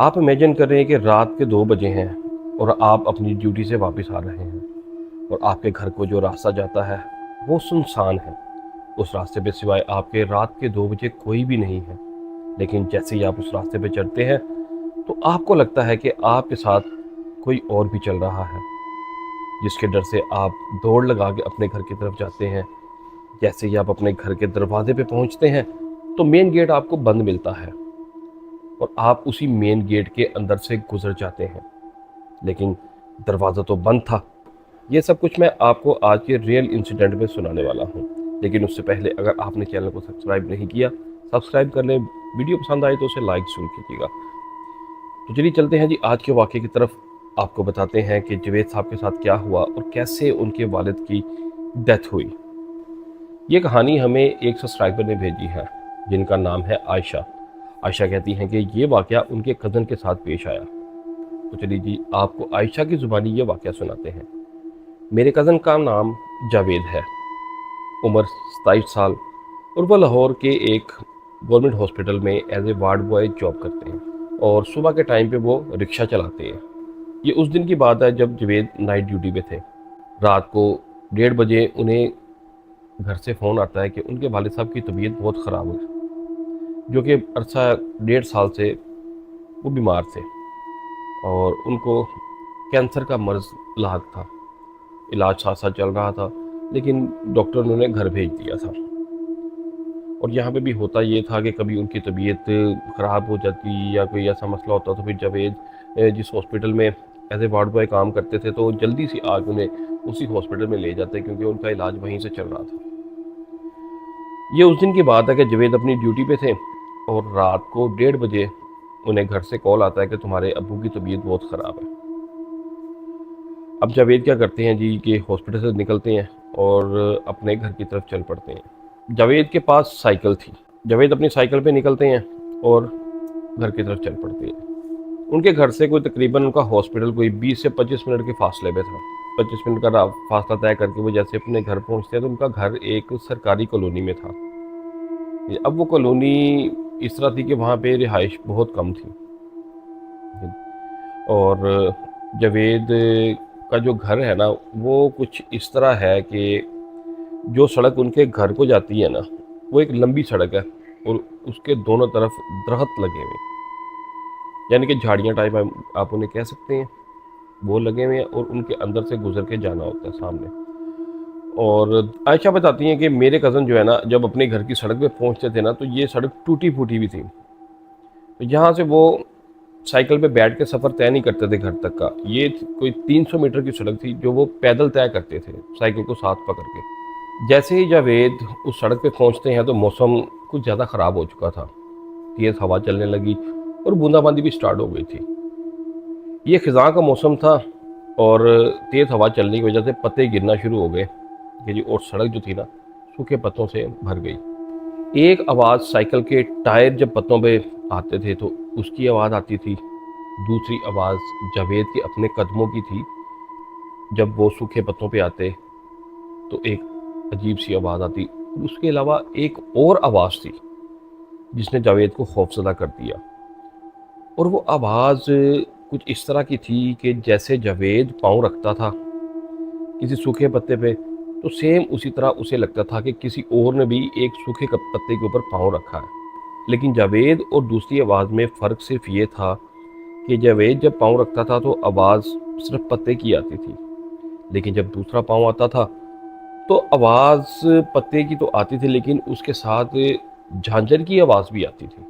आप इमेजिन कर रहे हैं कि रात के 2 बजे हैं और आप अपनी ड्यूटी से वापस आ रहे हैं और आपके घर को जो रास्ता जाता है वो सुनसान है। उस रास्ते पे सिवाय आपके रात के 2 बजे कोई भी नहीं है। लेकिन जैसे ही आप उस रास्ते पे चढ़ते हैं तो आपको लगता है कि आपके साथ कोई और भी चल रहा है, जिसके डर से आप दौड़ लगा के अपने घर की तरफ जाते हैं। जैसे ही आप अपने घर के दरवाजे पे पहुंचते हैं तो मेन गेट आपको बंद मिलता है और आप उसी मेन गेट के अंदर से गुजर जाते हैं, लेकिन दरवाज़ा तो बंद था। ये सब कुछ मैं आपको आज के रियल इंसिडेंट में सुनाने वाला हूँ। लेकिन उससे पहले अगर आपने चैनल को सब्सक्राइब नहीं किया, सब्सक्राइब कर लें। वीडियो पसंद आए तो उसे लाइक जरूर कीजिएगा। तो चलिए चलते हैं जी आज के वाक़े की तरफ। आपको बताते हैं कि जवेद साहब के साथ क्या हुआ और कैसे उनके वालिद की डेथ हुई। ये कहानी हमें एक सब्सक्राइबर ने भेजी है जिनका नाम है आयशा। आयशा कहती हैं कि ये वाक़या उनके कज़न के साथ पेश आया। तो चलिए जी आपको आयशा की ज़ुबानी ये वाक़या सुनाते हैं। मेरे कज़न का नाम जावेद है, उम्र 27 साल, और वह लाहौर के एक गवर्नमेंट हॉस्पिटल में as a ward boy job करते हैं और सुबह के टाइम पे वो रिक्शा चलाते हैं। ये उस दिन की बात है जब जवेद नाइट ड्यूटी पे थे। रात को 1:30 बजे उन्हें घर से फ़ोन आता है कि उनके वालिद साहब की तबीयत बहुत ख़राब है, जो कि अरसा 1.5 साल से वो बीमार थे और उनको कैंसर का मर्ज़ लाक था। इलाज साथ साथ चल रहा था, लेकिन डॉक्टर ने उन्हें घर भेज दिया था। और यहाँ पे भी होता ये था कि कभी उनकी तबीयत ख़राब हो जाती या कोई ऐसा मसला होता तो फिर जावेद जिस हॉस्पिटल में एज ए वार्ड बॉय काम करते थे तो जल्दी से आके उन्हें उसी हॉस्पिटल में ले जाते, क्योंकि उनका इलाज वहीं से चल रहा था। ये उस दिन की बात है कि जावेद अपनी ड्यूटी पे थे और रात को 1:30 बजे उन्हें घर से कॉल आता है कि तुम्हारे अब्बू की तबीयत बहुत ख़राब है। अब जावेद क्या करते हैं जी कि हॉस्पिटल से निकलते हैं और अपने घर की तरफ चल पड़ते हैं। जावेद के पास साइकिल थी। जावेद अपनी साइकिल पे निकलते हैं और घर की तरफ चल पड़ते हैं। उनके घर से कोई तकरीबन उनका हॉस्पिटल कोई 20 से 25 मिनट के फासले पे था। 25 मिनट का फासला तय करके वो जैसे अपने घर पहुंचते हैं तो उनका घर एक सरकारी कॉलोनी में था। अब वो कॉलोनी इस तरह थी कि वहाँ पे रिहाइश बहुत कम थी और जावेद का जो घर है ना वो कुछ इस तरह है कि जो सड़क उनके घर को जाती है ना वो एक लंबी सड़क है और उसके दोनों तरफ दरख्त लगे हुए, यानी कि झाड़ियाँ टाइप आप उन्हें कह सकते हैं, वो लगे हुए हैं और उनके अंदर से गुजर के जाना होता है सामने। और आयशा बताती हैं कि मेरे कज़न जो है ना जब अपने घर की सड़क पे पहुंचते थे ना तो ये सड़क टूटी फूटी भी थी। तो यहाँ से वो साइकिल पे बैठ के सफ़र तय नहीं करते थे घर तक का। ये कोई 300 मीटर की सड़क थी जो वो पैदल तय करते थे साइकिल को साथ पकड़ के। जैसे ही जावेद उस सड़क पे पहुंचते हैं तो मौसम कुछ ज़्यादा ख़राब हो चुका था। तेज़ हवा चलने लगी और बूंदाबांदी भी स्टार्ट हो गई थी। ये खिज़ां का मौसम था और तेज़ हवा चलने की वजह से पत्ते गिरना शुरू हो गए कि जी, और सड़क जो थी ना सूखे पत्तों से भर गई। एक आवाज़ साइकिल के टायर जब पत्तों पे आते थे तो उसकी आवाज़ आती थी। दूसरी आवाज़ जावेद के अपने कदमों की थी। जब वो सूखे पत्तों पे आते तो एक अजीब सी आवाज़ आती। उसके अलावा एक और आवाज़ थी जिसने जावेद को खौफजदा कर दिया, और वो आवाज़ कुछ इस तरह की थी कि जैसे जावेद पाँव रखता था किसी सूखे पत्ते पे तो सेम उसी तरह उसे लगता था कि किसी और ने भी एक सूखे पत्ते के ऊपर पाँव रखा है। लेकिन जावेद और दूसरी आवाज़ में फ़र्क सिर्फ ये था कि जावेद जब पाँव रखता था तो आवाज़ सिर्फ पत्ते की आती थी, लेकिन जब दूसरा पाँव आता था तो आवाज़ पत्ते की तो आती थी, लेकिन उसके साथ झांझर की आवाज़ भी आती थी,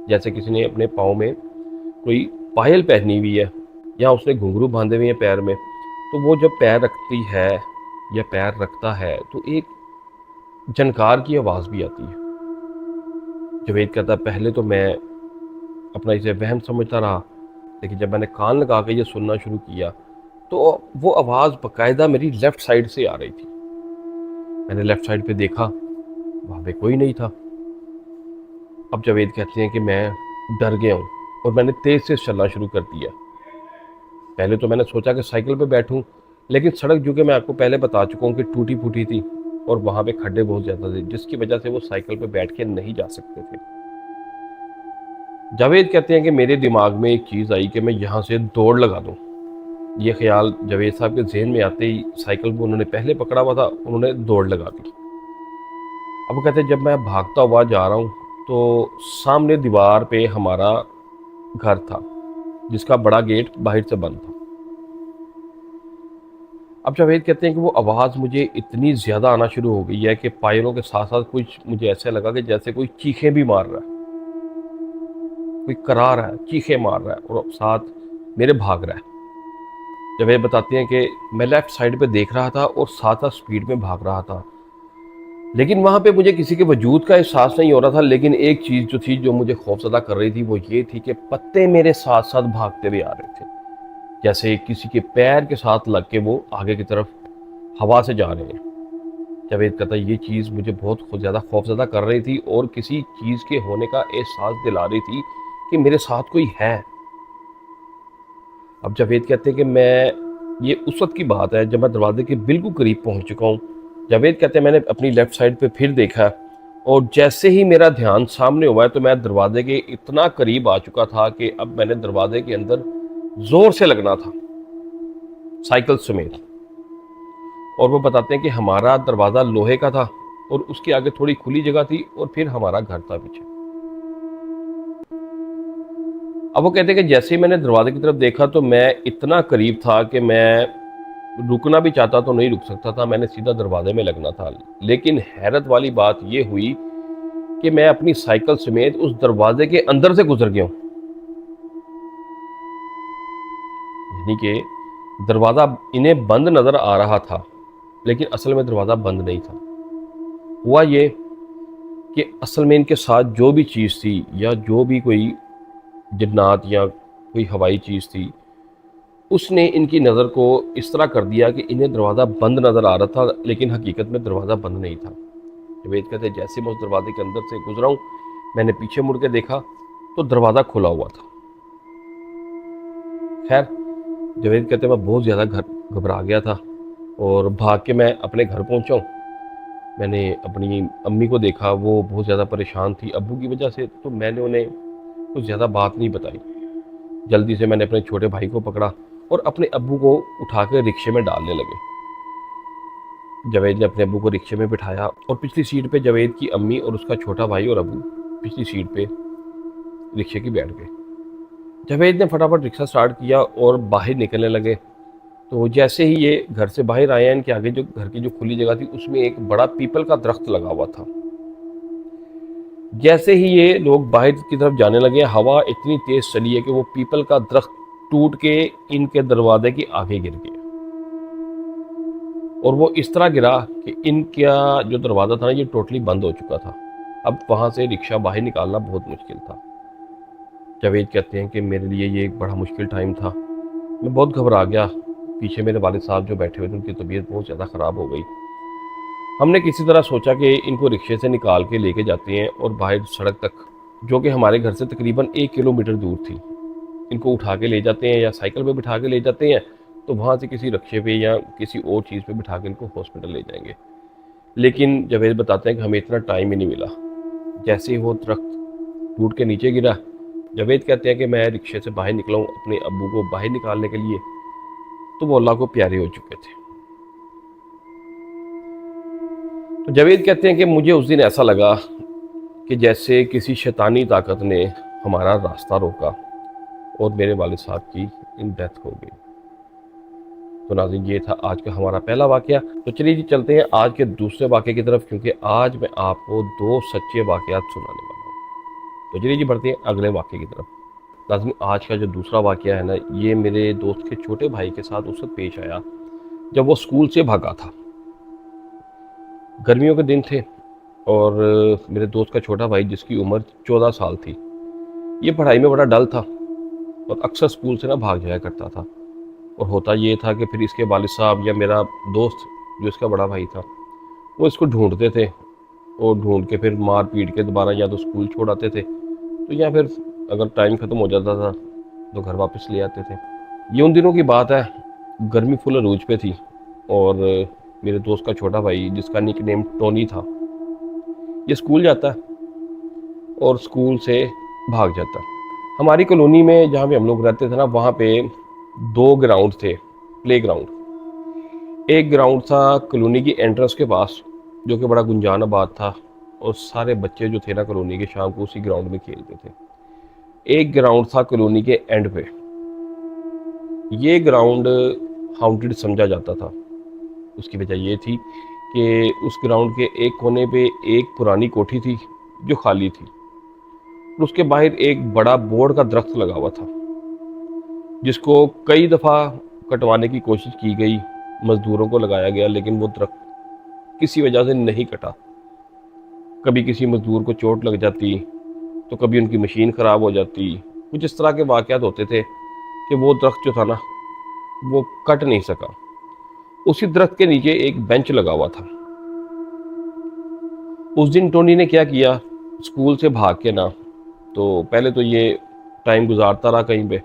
जैसे किसी ने अपने पाँव में कोई पायल पहनी हुई है या उसने घुंघरू बांधे हुए हैं पैर में, तो वो जब पैर रखती है या पैर रखता है तो एक झनकार की आवाज़ भी आती है। जावेद कहता पहले तो मैं अपना इसे वहम समझता रहा, लेकिन जब मैंने कान लगा के ये सुनना शुरू किया तो वो आवाज़ बाकायदा मेरी लेफ़्ट साइड से आ रही थी। मैंने लेफ़्ट साइड पे देखा, वहाँ पे कोई नहीं था। अब जावेद कहते हैं कि मैं डर गया हूँ और मैंने तेज़ से चलना शुरू कर दिया। पहले तो मैंने सोचा कि साइकिल पे बैठूं, लेकिन सड़क जो कि मैं आपको पहले बता चुका हूँ कि टूटी फूटी थी और वहाँ पे खड्डे बहुत ज़्यादा थे, जिसकी वजह से वो साइकिल पे बैठ के नहीं जा सकते थे। जावेद कहते हैं कि मेरे दिमाग में एक चीज़ आई कि मैं यहाँ से दौड़ लगा दूँ। ये ख्याल जावेद साहब के जहन में आते ही साइकिल को उन्होंने पहले पकड़ा हुआ था, उन्होंने दौड़ लगा दी। अब वो कहते हैं जब मैं भागता हुआ जा रहा हूँ तो सामने दीवार पे हमारा घर था, जिसका बड़ा गेट बाहर से बंद था। अब जावेद कहते हैं कि वो आवाज़ मुझे इतनी ज़्यादा आना शुरू हो गई है कि पायरों के साथ साथ कुछ मुझे ऐसा लगा कि जैसे कोई चीखें भी मार रहा है, कोई करा रहा है, चीखें मार रहा है और साथ मेरे भाग रहा है। जावेद बताते हैं कि मैं लेफ्ट साइड पे देख रहा था और साथ साथ स्पीड में भाग रहा था, लेकिन वहां पे मुझे किसी के वजूद का एहसास नहीं हो रहा था। लेकिन एक चीज़ जो थी जो मुझे खौफजदा कर रही थी वो ये थी कि पत्ते मेरे साथ साथ भागते हुए आ रहे थे, जैसे किसी के पैर के साथ लग के वो आगे की तरफ हवा से जा रहे हैं। जावेद कहता है ये चीज़ मुझे बहुत ज़्यादा खौफजदा कर रही थी और किसी चीज़ के होने का एहसास दिला रही थी कि मेरे साथ कोई है। अब जावेद कहते हैं कि मैं ये उस वक्त की बात है जब मैं दरवाजे के बिल्कुल करीब पहुंच चुका हूँ। जावेद कहते हैं मैंने अपनी लेफ़्ट साइड पे फिर देखा और जैसे ही मेरा ध्यान सामने हुआ है तो मैं दरवाजे के इतना करीब आ चुका था कि अब मैंने दरवाजे के अंदर ज़ोर से लगना था, साइकिल समेत। और वो बताते हैं कि हमारा दरवाज़ा लोहे का था और उसके आगे थोड़ी खुली जगह थी और फिर हमारा घर था पीछे। अब वो कहते हैं कि जैसे ही मैंने दरवाजे की तरफ देखा तो मैं इतना करीब था कि मैं रुकना भी चाहता तो नहीं रुक सकता था, मैंने सीधा दरवाजे में लगना था। लेकिन हैरत वाली बात ये हुई कि मैं अपनी साइकिल समेत उस दरवाजे के अंदर से गुजर गया हूं। यानी कि दरवाज़ा इन्हें बंद नज़र आ रहा था लेकिन असल में दरवाज़ा बंद नहीं था। हुआ ये कि असल में इनके साथ जो भी चीज़ थी या जो भी कोई जिन्नात या कोई हवाई चीज़ थी, उसने इनकी नज़र को इस तरह कर दिया कि इन्हें दरवाज़ा बंद नज़र आ रहा था लेकिन हकीकत में दरवाज़ा बंद नहीं था। जावेद कहते हैं जैसे मैं उस दरवाजे के अंदर से गुजरा हूँ, मैंने पीछे मुड़ के देखा तो दरवाज़ा खुला हुआ था। खैर, जावेद कहते हैं मैं बहुत ज़्यादा घबरा गया था और भाग के मैं अपने घर पहुँचा हूँ। मैंने अपनी अम्मी को देखा, वो बहुत ज़्यादा परेशान थी अब्बू की वजह से, तो मैंने उन्हें कुछ ज़्यादा बात नहीं बताई। जल्दी से मैंने अपने छोटे भाई को पकड़ा और अपने अब्बू को उठा के रिक्शे में डालने लगे। जावेद ने अपने अब्बू को रिक्शे में बिठाया और पिछली सीट पे जावेद की अम्मी और उसका छोटा भाई और अब्बू पिछली सीट पे रिक्शे की बैठ गए। जावेद ने फटाफट रिक्शा स्टार्ट किया और बाहर निकलने लगे। तो जैसे ही ये घर से बाहर आए हैं, इनके आगे जो घर की जो खुली जगह थी उसमें एक बड़ा पीपल का दरख्त लगा हुआ था। जैसे ही ये लोग बाहर की तरफ जाने लगे, हवा इतनी तेज चली है कि वो पीपल का दरख्त टूट के इनके दरवाजे के आगे गिर गया और वो इस तरह गिरा कि इनका जो दरवाज़ा था ना ये टोटली बंद हो चुका था। अब वहाँ से रिक्शा बाहर निकालना बहुत मुश्किल था। जावेद कहते हैं कि मेरे लिए ये एक बड़ा मुश्किल टाइम था, मैं बहुत घबरा गया। पीछे मेरे वालिद साहब जो बैठे हुए थे उनकी तबीयत बहुत ज़्यादा ख़राब हो गई। हमने किसी तरह सोचा कि इनको रिक्शे से निकाल के लेके जाते हैं और बाहर सड़क तक, जो कि हमारे घर से तकरीबन 1 किलोमीटर दूर थी, इनको उठा के ले जाते हैं या साइकिल पे बिठा के ले जाते हैं, तो वहाँ से किसी रिक्शे पे या किसी और चीज़ पे बिठा के इनको हॉस्पिटल ले जाएंगे। लेकिन जावेद बताते हैं कि हमें इतना टाइम ही नहीं मिला। जैसे ही वो दरख्त टूट के नीचे गिरा, जावेद कहते हैं कि मैं रिक्शे से बाहर निकला हूँ अपने अब्बू को बाहर निकालने के लिए, तो वो अल्लाह को प्यारे हो चुके थे। तो जावेद कहते हैं कि मुझे उस दिन ऐसा लगा कि जैसे किसी शैतानी ताकत ने हमारा रास्ता रोका और मेरे वालिद साहब की इन डेथ हो गई। तो नाज़रीन, ये था आज का हमारा पहला वाक़या। तो चलिए जी चलते हैं आज के दूसरे वाक़े की तरफ, क्योंकि आज मैं आपको 2 सच्चे वाक़यात सुनाने वाला हूँ। तो चलिए जी बढ़ते हैं अगले वाक़े की तरफ। नाज़रीन, आज का जो दूसरा वाक़या है ना, ये मेरे दोस्त के छोटे भाई के साथ उस वक्त पेश आया जब वो स्कूल से भागा था। गर्मियों के दिन थे और मेरे दोस्त का छोटा भाई जिसकी उम्र 14 साल थी, ये पढ़ाई में बड़ा डल था और अक्सर स्कूल से ना भाग जाया करता था। और होता ये था कि फिर इसके वालिद साहब या मेरा दोस्त जो इसका बड़ा भाई था, वो इसको ढूंढते थे और ढूंढ के फिर मार पीट के दोबारा या तो स्कूल छोड़ आते थे, तो या फिर अगर टाइम ख़त्म हो जाता था तो घर वापस ले आते थे। ये उन दिनों की बात है, गर्मी फुल अरूज पे थी और मेरे दोस्त का छोटा भाई जिसका निक नेम टोनी था, ये स्कूल जाता है और स्कूल से भाग जाता है। हमारी कॉलोनी में जहाँ पे हम लोग रहते थे ना, वहाँ पे दो ग्राउंड थे, प्ले ग्राउंड। एक ग्राउंड था कॉलोनी की एंट्रेंस के पास, जो कि बड़ा गुंजान आबाद था, और सारे बच्चे जो थे ना कॉलोनी के, शाम को उसी ग्राउंड में खेलते थे। एक ग्राउंड था कॉलोनी के एंड पे। ये ग्राउंड हाउंटेड समझा जाता था। उसकी वजह ये थी कि उस ग्राउंड के एक कोने पे एक पुरानी कोठी थी जो खाली थी, और उसके बाहर एक बड़ा बोर्ड का दरख्त लगा हुआ था, जिसको कई दफ़ा कटवाने की कोशिश की गई, मज़दूरों को लगाया गया, लेकिन वो दरख्त किसी वजह से नहीं कटा। कभी किसी मज़दूर को चोट लग जाती, तो कभी उनकी मशीन ख़राब हो जाती। कुछ इस तरह के वाक़यात होते थे कि वो दरख्त जो था ना, वो कट नहीं सका। उसी दरख्त के नीचे एक बेंच लगा हुआ था। उस दिन टोनी ने क्या किया, स्कूल से भाग के ना, तो पहले तो ये टाइम गुजारता रहा कहीं पे,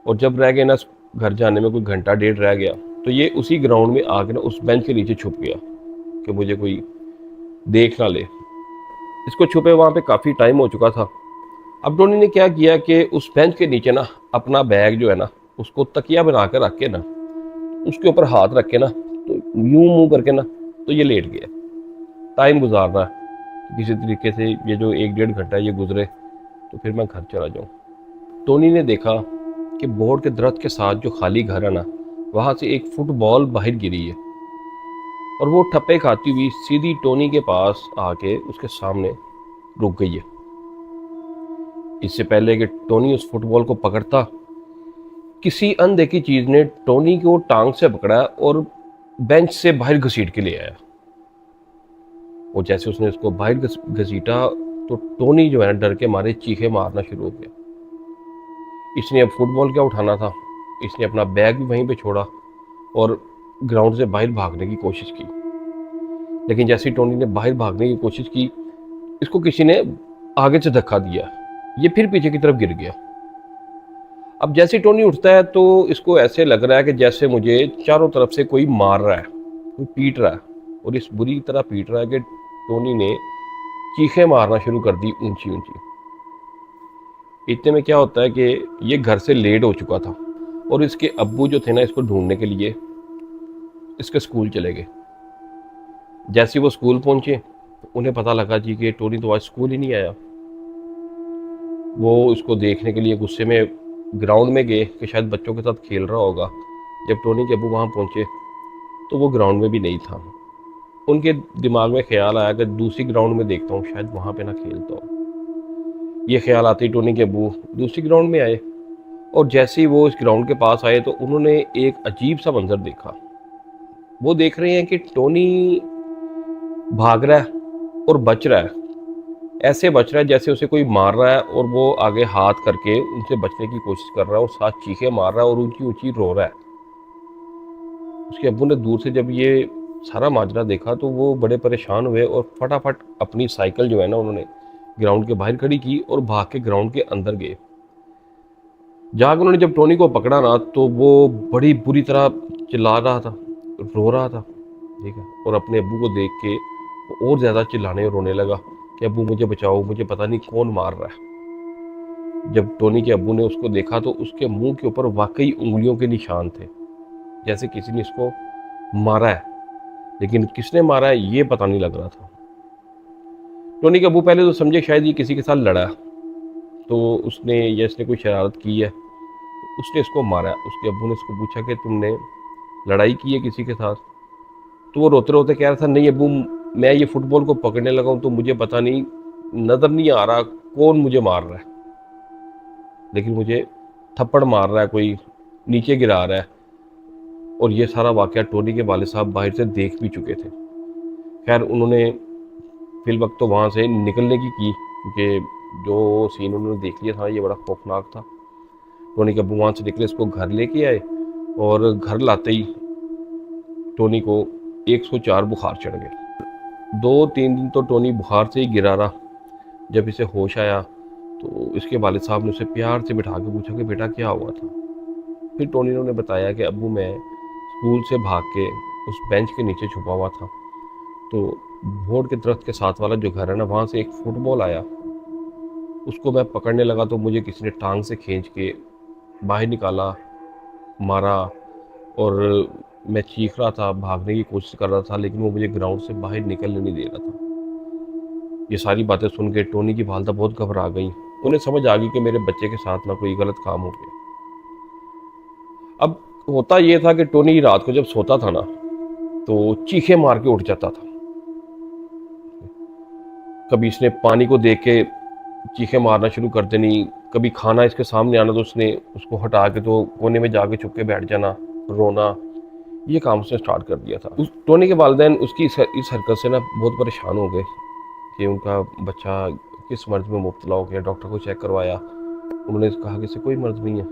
और जब रह गए ना घर जाने में कोई घंटा डेढ़ रह गया, तो ये उसी ग्राउंड में आके ना उस बेंच के नीचे छुप गया कि मुझे कोई देख ना ले। इसको छुपे वहाँ पे काफ़ी टाइम हो चुका था। अब टोनी ने क्या किया कि उस बेंच के नीचे ना अपना बैग जो है ना, उसको तकिया बना कर रख के ना, उसके ऊपर हाथ रख के ना, तो यूं मुंह करके ना, तो ये लेट गया। टाइम गुजारना है कि किसी तरीके से ये जो एक डेढ़ घंटा ये गुजरे, तो फिर मैं घर चला जाऊँ। टोनी ने देखा कि बोर्ड के दरख्त के साथ जो खाली घर है ना, वहाँ से एक फुटबॉल बाहर गिरी है, और वो ठप्पे खाती हुई सीधी टोनी के पास आके उसके सामने रुक गई है। इससे पहले कि टोनी उस फुटबॉल को पकड़ता, किसी अनदेखी चीज ने टोनी को टांग से पकड़ा और बेंच से बाहर घसीट के ले आया। और जैसे उसने उसको बाहर घसीटा, तो टोनी जो है ना डर के मारे चीखे मारना शुरू हो गया। इसने अब फुटबॉल क्या उठाना था, इसने अपना बैग भी वहीं पे छोड़ा और ग्राउंड से बाहर भागने की कोशिश की। लेकिन जैसे ही टोनी ने बाहर भागने की कोशिश की, इसको किसी ने आगे से धक्का दिया, ये फिर पीछे की तरफ गिर गया। अब जैसे टोनी उठता है तो इसको ऐसे लग रहा है कि जैसे मुझे चारों तरफ से कोई मार रहा है, कोई पीट रहा है, और इस बुरी तरह पीट रहा है कि टोनी ने चीखें मारना शुरू कर दी ऊंची ऊंची। इतने में क्या होता है कि ये घर से लेट हो चुका था, और इसके अब्बू जो थे ना, इसको ढूंढने के लिए इसके स्कूल चले गए। जैसे वो स्कूल पहुंचे, तो उन्हें पता लगा जी कि टोनी तो आज स्कूल ही नहीं आया। वो इसको देखने के लिए गुस्से में ग्राउंड में गए कि शायद बच्चों के साथ खेल रहा होगा। जब टोनी के अब्बू वहाँ पहुँचे, तो वो ग्राउंड में भी नहीं था। उनके दिमाग में ख्याल आया कि दूसरी ग्राउंड में देखता हूँ, शायद वहाँ पे ना खेलता हो। ये ख्याल आते ही टोनी के अब्बू दूसरी ग्राउंड में आए, और जैसे ही वो इस ग्राउंड के पास आए, तो उन्होंने एक अजीब सा मंजर देखा। वो देख रहे हैं कि टोनी भाग रहा है और बच रहा है। ऐसे बच रहा है जैसे उसे कोई मार रहा है, और वो आगे हाथ करके उनसे बचने की कोशिश कर रहा है, और साथ चीखें मार रहा है और ऊंची ऊंची रो रहा है। उसके अब्बू ने दूर से जब ये सारा माजरा देखा, तो वो बड़े परेशान हुए, और फटाफट अपनी साइकिल जो है ना, उन्होंने ग्राउंड के बाहर खड़ी की और भाग के ग्राउंड के अंदर गए। जाकर उन्होंने जब टोनी को पकड़ा ना, तो वो बड़ी बुरी तरह चिल्ला रहा था, रो रहा था, ठीक है। और अपने अब्बू को देख के वो और ज़्यादा चिल्लाने और रोने लगा कि अब्बू मुझे बचाओ, मुझे पता नहीं कौन मार रहा है। जब टोनी के अब्बू ने उसको देखा, तो उसके मुंह के ऊपर वाकई उंगलियों के निशान थे, जैसे किसी ने इसको मारा है, लेकिन किसने मारा है ये पता नहीं लग रहा था। टोनी के अब्बू पहले तो समझे शायद ये किसी के साथ लड़ा, तो उसने या इसने कोई शरारत की है, उसने इसको मारा। उसके अब्बू ने इसको पूछा कि तुमने लड़ाई की है किसी के साथ? तो वो रोते रोते कह रहा था, नहीं अब्बू, मैं ये फुटबॉल को पकड़ने लगा हूँ, तो मुझे पता नहीं, नज़र नहीं आ रहा कौन मुझे मार रहा है, लेकिन मुझे थप्पड़ मार रहा है, कोई नीचे गिरा रहा है। और ये सारा वाक़या टोनी के वालिद साहब बाहर से देख भी चुके थे। खैर उन्होंने फिल वक्त तो वहाँ से निकलने की, क्योंकि जो सीन उन्होंने देख लिया था ये बड़ा खौफनाक था। टोनी के अब्बू वहाँ से निकले, इसको घर लेके आए, और घर लाते ही टोनी को 104 बुखार चढ़ गए। 2-3 दिन तो टोनी बुखार से ही गिरा रहा। जब इसे होश आया, तो इसके वालिद साहब ने उसे प्यार से बिठा के पूछा कि बेटा क्या हुआ था। फिर टोनी ने बताया कि अब्बू, मैं स्कूल से भाग के उस बेंच के नीचे छुपा हुआ था, तो बोर्ड के दरख्त के साथ वाला जो घर है ना, वहाँ से एक फुटबॉल आया, उसको मैं पकड़ने लगा तो मुझे किसी ने टांग से खींच के बाहर निकाला, मारा, और मैं चीख रहा था, भागने की कोशिश कर रहा था, लेकिन वो मुझे ग्राउंड से बाहर निकलने नहीं दे रहा था। ये सारी बातें सुन के टोनी की वालदा बहुत घबरा गई। उन्हें समझ आ गई कि मेरे बच्चे के साथ ना कोई गलत काम हो गया। अब होता ये था कि टोनी रात को जब सोता था ना, तो चीखे मार के उठ जाता था। कभी इसने पानी को देख के चीखें मारना शुरू कर देनी, कभी खाना इसके सामने आना तो उसने उसको हटा के तो कोने में जाके छुप के बैठ जाना, रोना। ये काम उसने स्टार्ट कर दिया था। उस टोनी के वालिदैन उसकी इस हरकत से ना बहुत परेशान हो गए कि उनका बच्चा किस मर्ज में मुब्तला हो गया। डॉक्टर को चेक करवाया, उन्होंने कहा कि इसे कोई मर्ज नहीं है।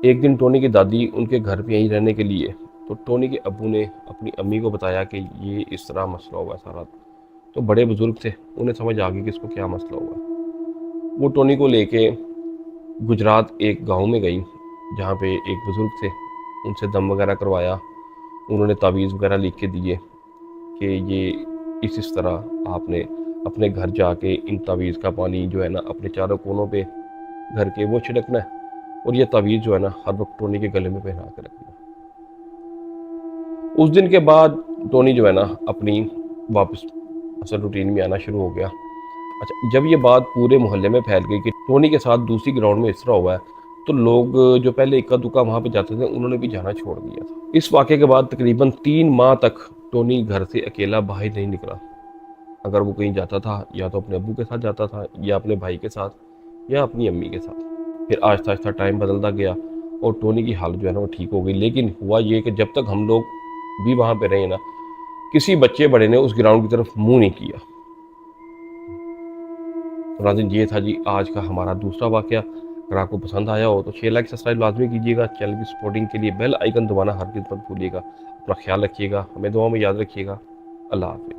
एक दिन टोनी की दादी उनके घर पे यहीं रहने के लिए, तो टोनी के अब्बू ने अपनी अम्मी को बताया कि ये इस तरह मसला हुआ सारा। तो बड़े बुजुर्ग थे, उन्हें समझ आ गई कि इसको क्या मसला हुआ। वो टोनी को लेके गुजरात एक गांव में गई, जहाँ पे एक बुजुर्ग थे। उनसे दम वगैरह करवाया, उन्होंने तावीज़ वगैरह लिख के दिए कि ये इस तरह आपने अपने घर जाके इन तावीज़ का पानी जो है ना अपने चारों कोनों पे घर के वो छिड़कना है, और ये तावीज़ जो है ना हर वक्त टोनी के गले में पहना के रखना। उस दिन के बाद टोनी जो है ना अपनी वापस असल रूटीन में आना शुरू हो गया। अच्छा, जब ये बात पूरे मोहल्ले में फैल गई कि टोनी के साथ दूसरी ग्राउंड में इस तरह हुआ है, तो लोग जो पहले इक्का दुक्का वहाँ पे जाते थे उन्होंने भी जाना छोड़ दिया था। इस वाक़े के बाद तकरीबन 3 माह तक टोनी घर से अकेला बाहर नहीं निकला। अगर वो कहीं जाता था या तो अपने अब्बू के साथ जाता था, या अपने भाई के साथ, या अपनी अम्मी के साथ। फिर आहिस्ता आहिस्ता टाइम बदलता गया और टोनी की हालत जो है ना वो ठीक हो गई। लेकिन हुआ ये कि जब तक हम लोग भी वहाँ पे रहे ना, किसी बच्चे बड़े ने उस ग्राउंड की तरफ मुंह नहीं किया। तो नाज़रीन, ये था जी आज का हमारा दूसरा वाक़या। अगर आपको पसंद आया हो तो शेयर लाइक सब्सक्राइब लाजमी कीजिएगा। चैनल की सपोर्टिंग के लिए बेल आइकन दबाना हरगिज़ मत भूलिएगा। अपना ख्याल रखिएगा, हमें दुआ में याद रखिएगा। अल्लाह हाफ़िज़।